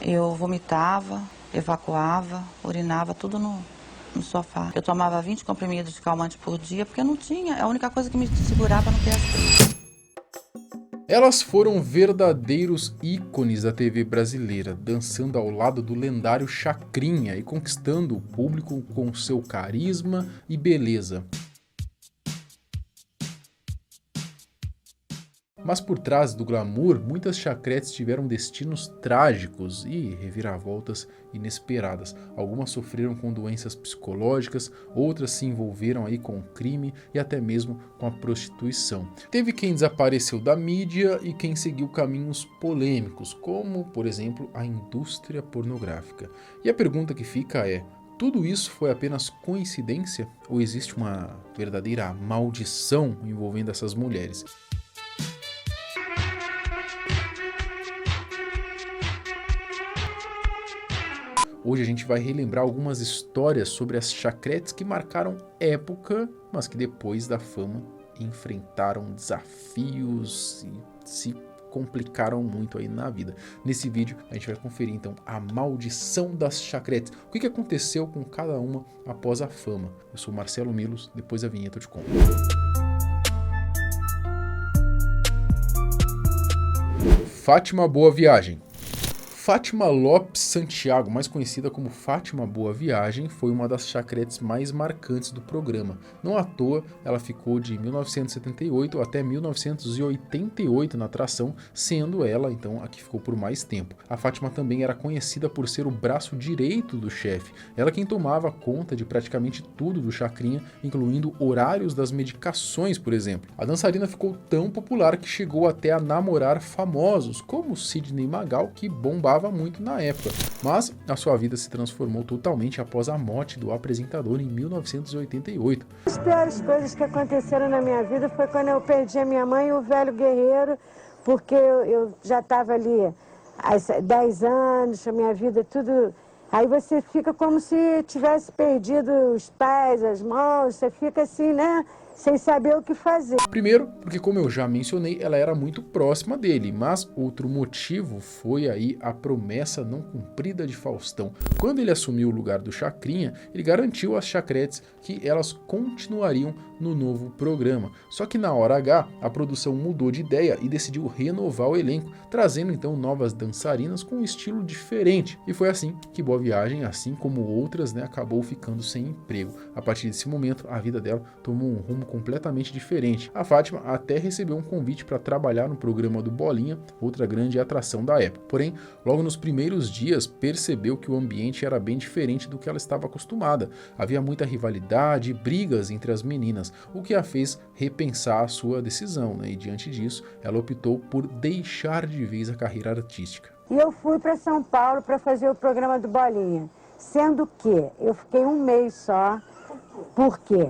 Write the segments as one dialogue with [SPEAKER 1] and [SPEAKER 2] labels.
[SPEAKER 1] Eu vomitava, evacuava, urinava, tudo no sofá. Eu tomava 20 comprimidos de calmante por dia, porque não tinha. É a única coisa que me segurava no PSP.
[SPEAKER 2] Elas foram verdadeiros ícones da TV brasileira, dançando ao lado do lendário Chacrinha e conquistando o público com seu carisma e beleza. Mas por trás do glamour, muitas chacretes tiveram destinos trágicos e reviravoltas inesperadas. Algumas sofreram com doenças psicológicas, outras se envolveram aí com o crime e até mesmo com a prostituição. Teve quem desapareceu da mídia e quem seguiu caminhos polêmicos, como, por exemplo, a indústria pornográfica. E a pergunta que fica é: tudo isso foi apenas coincidência ou existe uma verdadeira maldição envolvendo essas mulheres? Hoje a gente vai relembrar algumas histórias sobre as chacretes que marcaram época, mas que depois da fama enfrentaram desafios e se complicaram muito aí na vida. Nesse vídeo a gente vai conferir então a maldição das chacretes. O que aconteceu com cada uma após a fama. Eu sou Marcelo Milos, depois da vinheta eu te conto. Fátima Boa Viagem. Fátima Lopes Santiago, mais conhecida como Fátima Boa Viagem, foi uma das chacretes mais marcantes do programa. Não à toa, ela ficou de 1978 até 1988 na atração, sendo ela, então, a que ficou por mais tempo. A Fátima também era conhecida por ser o braço direito do chefe. Ela quem tomava conta de praticamente tudo do Chacrinha, incluindo horários das medicações, por exemplo. A dançarina ficou tão popular que chegou até a namorar famosos, como Sidney Magal, que bombava muito na época, mas a sua vida se transformou totalmente após a morte do apresentador em 1988.
[SPEAKER 3] As piores coisas que aconteceram na minha vida foi quando eu perdi a minha mãe e o velho guerreiro, porque eu já estava ali há 10 anos, a minha vida tudo... Aí você fica como se tivesse perdido os pés, as mãos, você fica assim, né? Sem saber o que fazer.
[SPEAKER 2] Primeiro, porque como eu já mencionei, ela era muito próxima dele, mas outro motivo foi aí a promessa não cumprida de Faustão. Quando ele assumiu o lugar do Chacrinha, ele garantiu às chacretes que elas continuariam no novo programa. Só que na hora H, a produção mudou de ideia e decidiu renovar o elenco, trazendo então novas dançarinas com um estilo diferente. E foi assim que Boa Viagem, assim como outras, né, acabou ficando sem emprego. A partir desse momento, a vida dela tomou um rumo completamente diferente. A Fátima até recebeu um convite para trabalhar no programa do Bolinha, outra grande atração da época. Porém, logo nos primeiros dias, percebeu que o ambiente era bem diferente do que ela estava acostumada. Havia muita rivalidade e brigas entre as meninas, o que a fez repensar a sua decisão, né? E diante disso, ela optou por deixar de vez a carreira artística.
[SPEAKER 3] E eu fui para São Paulo para fazer o programa do Bolinha, sendo que eu fiquei um mês só. Por quê?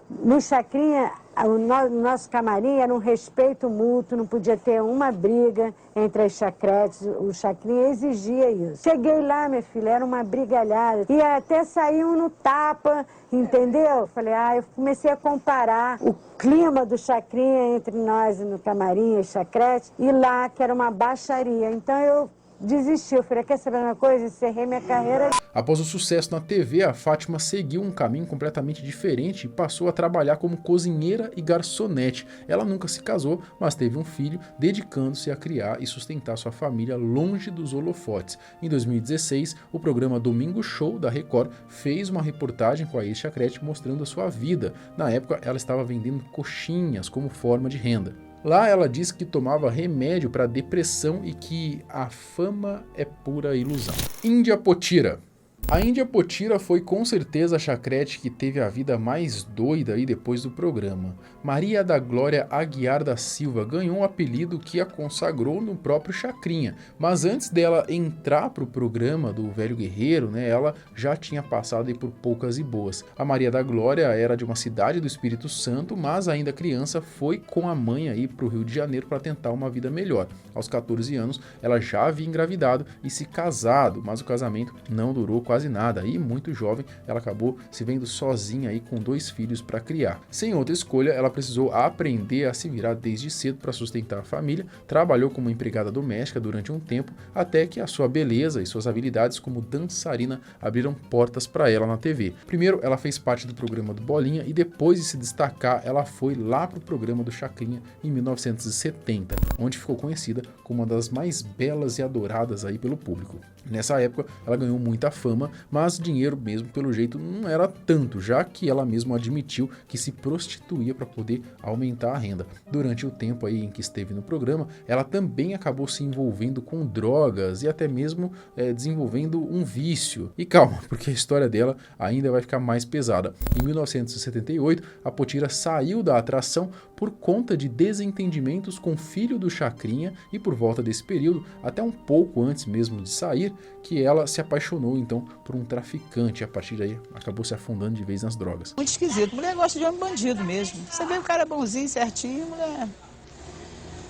[SPEAKER 3] No Chacrinha, o nosso camarim era um respeito mútuo, não podia ter uma briga entre as chacretes, o Chacrinha exigia isso. Cheguei lá, minha filha, era uma brigalhada, e até saíam no tapa, entendeu? Falei, eu comecei a comparar o clima do Chacrinha entre nós no camarim, as chacretes, e lá, que era uma baixaria. Então eu desisti, eu falei, quer saber uma coisa? Encerrei minha carreira.
[SPEAKER 2] Após o sucesso na TV, a Fátima seguiu um caminho completamente diferente e passou a trabalhar como cozinheira e garçonete. Ela nunca se casou, mas teve um filho, dedicando-se a criar e sustentar sua família longe dos holofotes. Em 2016, o programa Domingo Show da Record fez uma reportagem com a ex-chacrete mostrando a sua vida. Na época, ela estava vendendo coxinhas como forma de renda. Lá ela disse que tomava remédio para depressão e que a fama é pura ilusão. Índia Potira. A Índia Potira foi com certeza a chacrete que teve a vida mais doida aí depois do programa. Maria da Glória Aguiar da Silva ganhou um apelido que a consagrou no próprio Chacrinha, mas antes dela entrar para o programa do Velho Guerreiro, né, ela já tinha passado aí por poucas e boas. A Maria da Glória era de uma cidade do Espírito Santo, mas ainda criança foi com a mãe aí para o Rio de Janeiro para tentar uma vida melhor. Aos 14 anos, ela já havia engravidado e se casado, mas o casamento não durou quase quase nada e, muito jovem, ela acabou se vendo sozinha aí com 2 filhos para criar. Sem outra escolha, ela precisou aprender a se virar desde cedo para sustentar a família, trabalhou como empregada doméstica durante um tempo, até que a sua beleza e suas habilidades como dançarina abriram portas para ela na TV. Primeiro, ela fez parte do programa do Bolinha e depois de se destacar, ela foi lá para o programa do Chacrinha em 1970, onde ficou conhecida como uma das mais belas e adoradas aí pelo público. Nessa época, ela ganhou muita fama, mas dinheiro mesmo, pelo jeito, não era tanto, já que ela mesma admitiu que se prostituía para poder aumentar a renda. Durante o tempo aí em que esteve no programa, ela também acabou se envolvendo com drogas e até mesmo desenvolvendo um vício. E calma, porque a história dela ainda vai ficar mais pesada. Em 1978, a Potira saiu da atração por conta de desentendimentos com o filho do Chacrinha e por volta desse período, até um pouco antes mesmo de sair, que ela se apaixonou então por um traficante e a partir daí acabou se afundando de vez nas drogas.
[SPEAKER 4] Muito esquisito, mulher gosta de homem bandido mesmo. Você vê o cara bonzinho, certinho, mulher...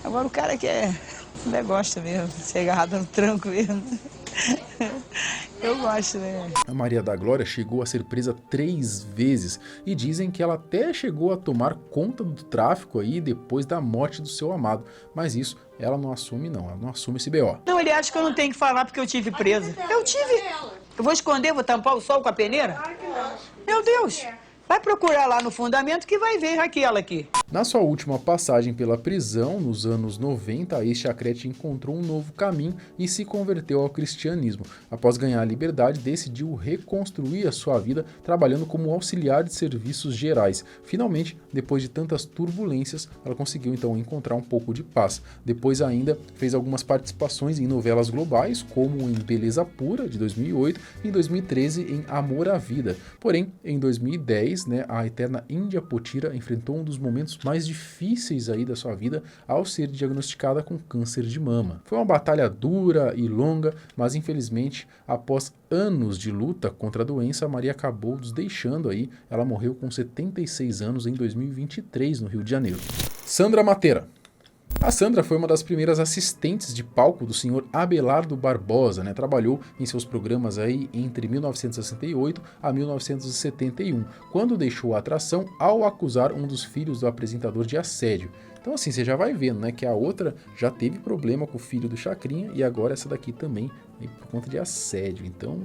[SPEAKER 4] Agora o cara que mulher gosta mesmo, ser agarrada no tranco mesmo. Eu gosto, né?
[SPEAKER 2] A Maria da Glória chegou a ser presa 3 vezes e dizem que ela até chegou a tomar conta do tráfico aí depois da morte do seu amado, mas isso ela não assume não, ela não assume esse BO.
[SPEAKER 4] Não, ele acha que eu não tenho que falar porque eu tive presa. Eu tive. Eu vou esconder, vou tampar o sol com a peneira? Meu Deus. Vai procurar lá no fundamento que vai ver Raquel aqui.
[SPEAKER 2] Na sua última passagem pela prisão, nos anos 90, a ex-chacrete encontrou um novo caminho e se converteu ao cristianismo. Após ganhar a liberdade, decidiu reconstruir a sua vida trabalhando como auxiliar de serviços gerais. Finalmente, depois de tantas turbulências, ela conseguiu então encontrar um pouco de paz. Depois ainda fez algumas participações em novelas globais, como em Beleza Pura, de 2008, e em 2013 em Amor à Vida. Porém, em 2010, a eterna Índia Potira enfrentou um dos momentos mais difíceis aí da sua vida ao ser diagnosticada com câncer de mama. Foi uma batalha dura e longa, mas infelizmente, após anos de luta contra a doença, a Maria acabou nos deixando aí. Ela morreu com 76 anos em 2023 no Rio de Janeiro. Sandra Matera. A Sandra foi uma das primeiras assistentes de palco do senhor Abelardo Barbosa, Trabalhou em seus programas aí entre 1968 a 1971, quando deixou a atração ao acusar um dos filhos do apresentador de assédio. Então assim, você já vai vendo, que a outra já teve problema com o filho do Chacrinha e agora essa daqui também por conta de assédio. Então,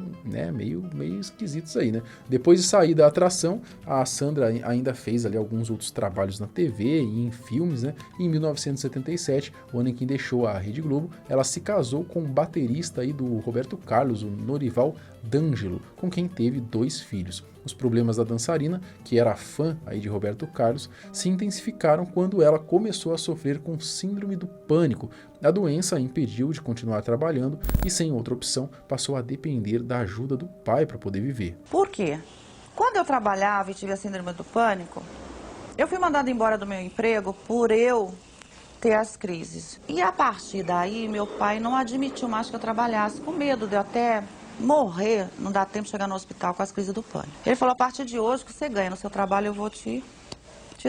[SPEAKER 2] meio esquisito isso aí, Depois de sair da atração, a Sandra ainda fez ali alguns outros trabalhos na TV e em filmes, E em 1977, o ano em que deixou a Rede Globo, ela se casou com o baterista aí do Roberto Carlos, o Norival D'Angelo, com quem teve 2 filhos. Os problemas da dançarina, que era fã aí de Roberto Carlos, se intensificaram quando ela começou a sofrer com síndrome do pânico. A doença a impediu de continuar trabalhando e, sem outra opção, passou a depender da ajuda do pai para poder viver.
[SPEAKER 1] Por quê? Quando eu trabalhava e tive a síndrome do pânico, eu fui mandada embora do meu emprego por eu ter as crises. E a partir daí, meu pai não admitiu mais que eu trabalhasse, com medo de eu até morrer, não dá tempo de chegar no hospital com as crises do pânico. Ele falou, a partir de hoje, que você ganha no seu trabalho, eu vou te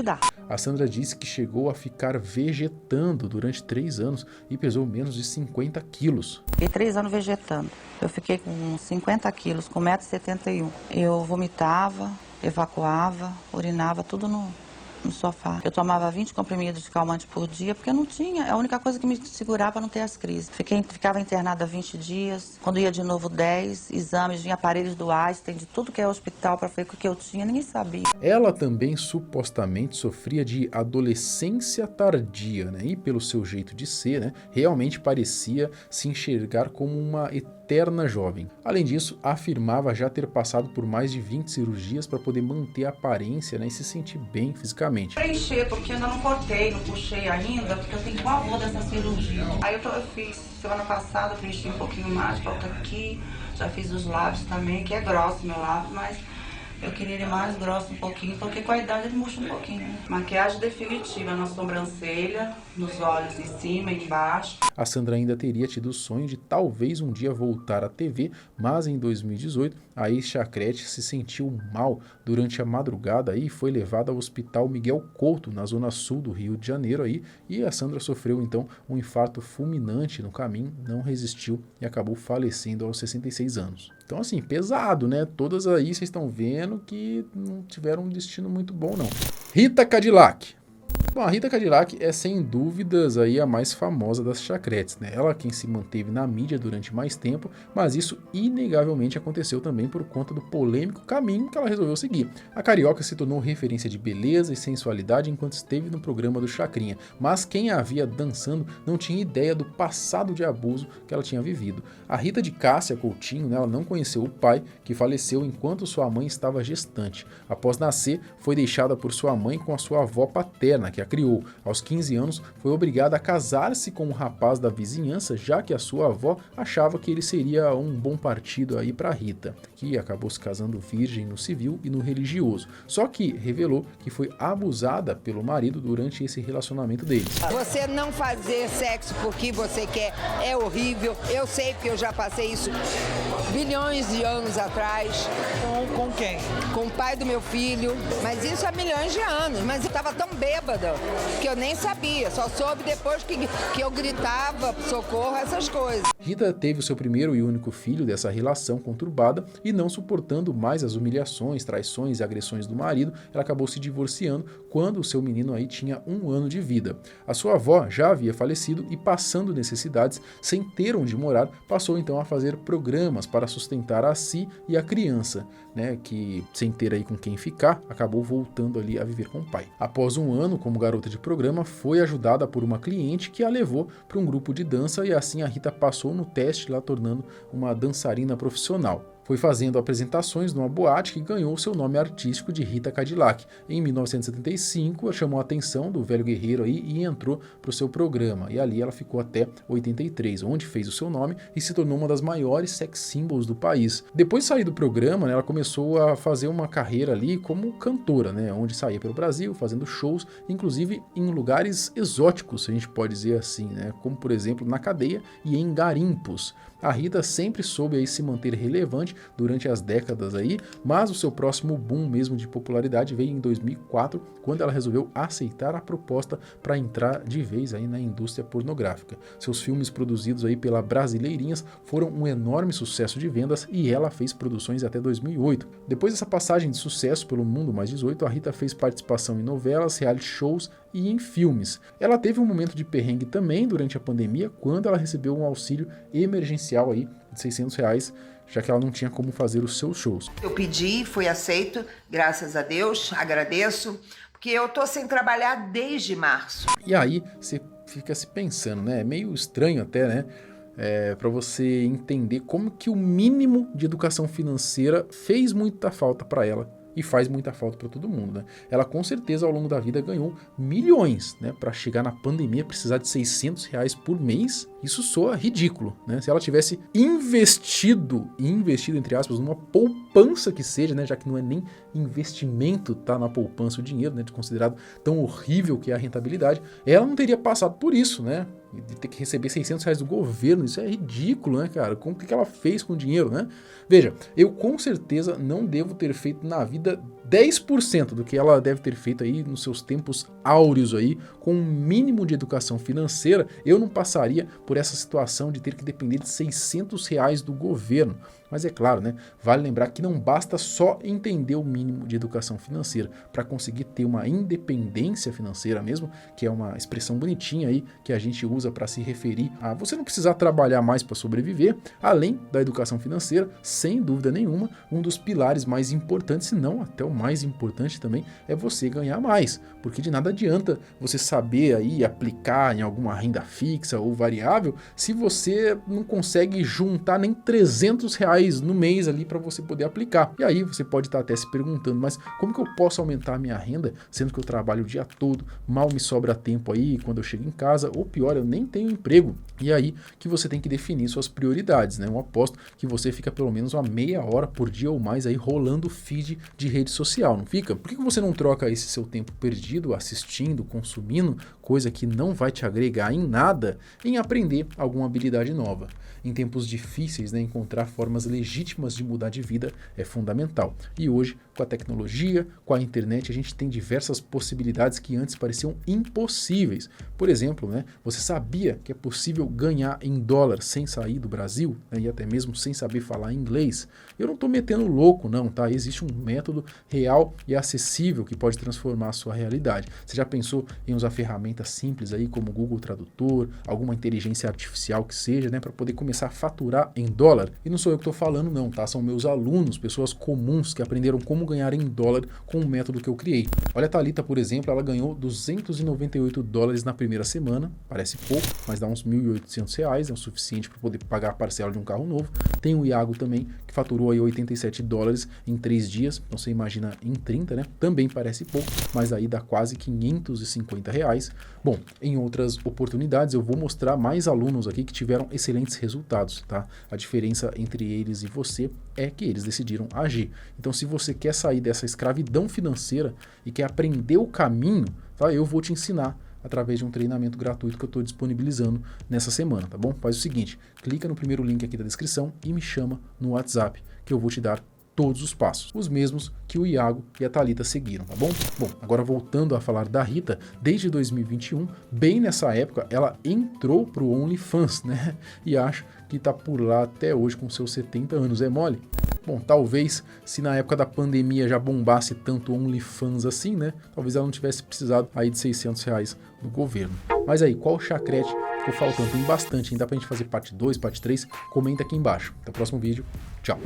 [SPEAKER 1] dar.
[SPEAKER 2] A Sandra disse que chegou a ficar vegetando durante 3 anos e pesou menos de 50 quilos.
[SPEAKER 1] Fiquei 3 anos vegetando. Eu fiquei com 50 quilos, com 1,71 m. Eu vomitava, evacuava, urinava, tudo no sofá. Eu tomava 20 comprimidos de calmante por dia, porque eu não tinha. É a única coisa que me segurava para não ter as crises. Ficava internada 20 dias. Quando ia de novo 10, exames, vinha aparelhos do Einstein, de tudo que é hospital para ver o que eu tinha, ninguém sabia.
[SPEAKER 2] Ela também supostamente sofria de adolescência tardia, E pelo seu jeito de ser, realmente parecia se enxergar como uma eterna jovem. Além disso, afirmava já ter passado por mais de 20 cirurgias para poder manter a aparência, e se sentir bem fisicamente.
[SPEAKER 1] Preencher, porque eu ainda não cortei, não puxei ainda, porque eu tenho pavor dessa cirurgia. Aí eu fiz, semana passada, preenchi um pouquinho mais, falta aqui, já fiz os lábios também, que é grosso meu lábio, mas Eu queria ele mais grosso um pouquinho, porque com a idade ele murcha um pouquinho, né? Maquiagem definitiva na sobrancelha, nos olhos em cima e embaixo.
[SPEAKER 2] A Sandra ainda teria tido o sonho de talvez um dia voltar à TV, mas em 2018 a ex-chacrete se sentiu mal durante a madrugada e foi levada ao Hospital Miguel Couto, na zona sul do Rio de Janeiro, aí, e a Sandra sofreu então um infarto fulminante no caminho, não resistiu e acabou falecendo aos 66 anos. Então assim, pesado, né? Todas aí vocês estão vendo que não tiveram um destino muito bom não. Rita Cadillac. Bom, a Rita Cadillac é sem dúvidas aí a mais famosa das chacretes, né? Ela quem se manteve na mídia durante mais tempo, mas isso inegavelmente aconteceu também por conta do polêmico caminho que ela resolveu seguir. A carioca se tornou referência de beleza e sensualidade enquanto esteve no programa do Chacrinha, mas quem a via dançando não tinha ideia do passado de abuso que ela tinha vivido. A Rita de Cássia Coutinho, né, ela não conheceu o pai, que faleceu enquanto sua mãe estava gestante. Após nascer, foi deixada por sua mãe com a sua avó paterna, que a criou. Aos 15 anos, foi obrigada a casar-se com um rapaz da vizinhança, já que a sua avó achava que ele seria um bom partido aí para Rita, que acabou se casando virgem no civil e no religioso. Só que revelou que foi abusada pelo marido durante esse relacionamento deles.
[SPEAKER 5] Você não fazer sexo porque você quer é horrível. Eu sei porque eu já passei isso bilhões de anos atrás.
[SPEAKER 4] Com quem?
[SPEAKER 5] Com o pai do meu filho. Mas isso há milhões de anos. Mas eu estava tão bêbada que eu nem sabia. Só soube depois que eu gritava socorro, essas coisas.
[SPEAKER 2] Rita teve o seu primeiro e único filho dessa relação conturbada e não suportando mais as humilhações, traições e agressões do marido, ela acabou se divorciando quando o seu menino aí tinha 1 ano de vida. A sua avó já havia falecido e passando necessidades sem ter onde morar, passou então a fazer programas para sustentar a si e a criança, né, que sem ter aí com quem ficar, acabou voltando ali a viver com o pai. Após 1 ano como garota de programa, foi ajudada por uma cliente que a levou para um grupo de dança e assim a Rita passou no teste, lá tornando uma dançarina profissional. Foi fazendo apresentações numa boate que ganhou seu nome artístico de Rita Cadillac. Em 1975, chamou a atenção do velho guerreiro aí e entrou para o seu programa. E ali ela ficou até 83, onde fez o seu nome e se tornou uma das maiores sex symbols do país. Depois de sair do programa, né, ela começou a fazer uma carreira ali como cantora, né, onde saía pelo Brasil, fazendo shows, inclusive em lugares exóticos, se a gente pode dizer assim, né, como por exemplo na cadeia e em garimpos. A Rita sempre soube aí se manter relevante durante as décadas aí, mas o seu próximo boom mesmo de popularidade veio em 2004, quando ela resolveu aceitar a proposta para entrar de vez aí na indústria pornográfica. Seus filmes produzidos aí pela Brasileirinhas foram um enorme sucesso de vendas e ela fez produções até 2008. Depois dessa passagem de sucesso pelo Mundo Mais 18, a Rita fez participação em novelas, reality shows e em filmes. Ela teve um momento de perrengue também durante a pandemia, quando ela recebeu um auxílio emergencial aí de R$600, já que ela não tinha como fazer os seus shows.
[SPEAKER 5] Eu pedi, foi aceito, graças a Deus, agradeço, porque eu tô sem trabalhar desde março.
[SPEAKER 2] E aí você fica se pensando, né? É meio estranho até, né? Para você entender como que o mínimo de educação financeira fez muita falta para ela. E faz muita falta para todo mundo, né? Ela com certeza ao longo da vida ganhou milhões, né? Para chegar na pandemia precisar de R$600 por mês, isso soa ridículo, né? Se ela tivesse investido entre aspas, numa poupança que seja, né? Já que não é nem investimento, tá na poupança o dinheiro, né? De considerado tão horrível que é a rentabilidade, ela não teria passado por isso, né? De ter que receber R$600 do governo, isso é ridículo, né, cara? Como que ela fez com o dinheiro, né? Veja, eu com certeza não devo ter feito na vida 10% do que ela deve ter feito aí nos seus tempos áureos aí, com um mínimo de educação financeira, eu não passaria por essa situação de ter que depender de R$600 do governo. Mas é claro, né? Vale lembrar que não basta só entender o mínimo de educação financeira para conseguir ter uma independência financeira mesmo, que é uma expressão bonitinha aí que a gente usa para se referir a você não precisar trabalhar mais para sobreviver. Além da educação financeira, sem dúvida nenhuma, um dos pilares mais importantes, se não até o mais importante também, é você ganhar mais, porque de nada adianta você saber aí aplicar em alguma renda fixa ou variável se você não consegue juntar nem R$300 R$100 no mês ali para você poder aplicar. E aí você pode estar até se perguntando, mas como que eu posso aumentar a minha renda, sendo que eu trabalho o dia todo, mal me sobra tempo aí quando eu chego em casa, ou pior, eu nem tenho emprego. E aí que você tem que definir suas prioridades, né? Eu aposto que você fica pelo menos uma meia hora por dia ou mais aí rolando feed de rede social, não fica? Por que você não troca esse seu tempo perdido assistindo, consumindo, coisa que não vai te agregar em nada, em aprender alguma habilidade nova? Em tempos difíceis, né, encontrar formas legítimas de mudar de vida é fundamental. E hoje, com a tecnologia, com a internet, a gente tem diversas possibilidades que antes pareciam impossíveis. Por exemplo, né, você sabia que é possível ganhar em dólar sem sair do Brasil, né, e até mesmo sem saber falar inglês? Eu não estou metendo louco não, tá? Existe um método real e acessível que pode transformar a sua realidade. Você já pensou em usar ferramentas simples aí como o Google Tradutor, alguma inteligência artificial que seja, né, para poder começar a faturar em dólar? E não sou eu que estou falando não, tá? São meus alunos, pessoas comuns que aprenderam como ganhar em dólar com o método que eu criei. Olha a Thalita, por exemplo, ela ganhou $298 na primeira semana, parece pouco, mas dá uns R$1.800, é o suficiente para poder pagar a parcela de um carro novo. Tem o Iago também, que faturou aí $87 em 3 dias, então você imagina em 30, né? Também parece pouco, mas aí dá quase R$550. Bom, em outras oportunidades eu vou mostrar mais alunos aqui que tiveram excelentes resultados, tá? A diferença entre eles e você é que eles decidiram agir. Então, se você quer sair dessa escravidão financeira e quer aprender o caminho, tá? Eu vou te ensinar através de um treinamento gratuito que eu estou disponibilizando nessa semana, tá bom? Faz o seguinte, clica no primeiro link aqui da descrição e me chama no WhatsApp, que eu vou te dar todos os passos, os mesmos que o Iago e a Thalita seguiram, tá bom? Bom, agora voltando a falar da Rita, desde 2021, bem nessa época, ela entrou pro OnlyFans, né? E acho que tá por lá até hoje com seus 70 anos, é mole? Bom, talvez se na época da pandemia já bombasse tanto OnlyFans assim, né? Talvez ela não tivesse precisado aí de R$600 do governo. Mas aí, qual chacrete ficou faltando? Tem bastante, ainda dá pra gente fazer parte 2, parte 3? Comenta aqui embaixo. Até o próximo vídeo. Tchau!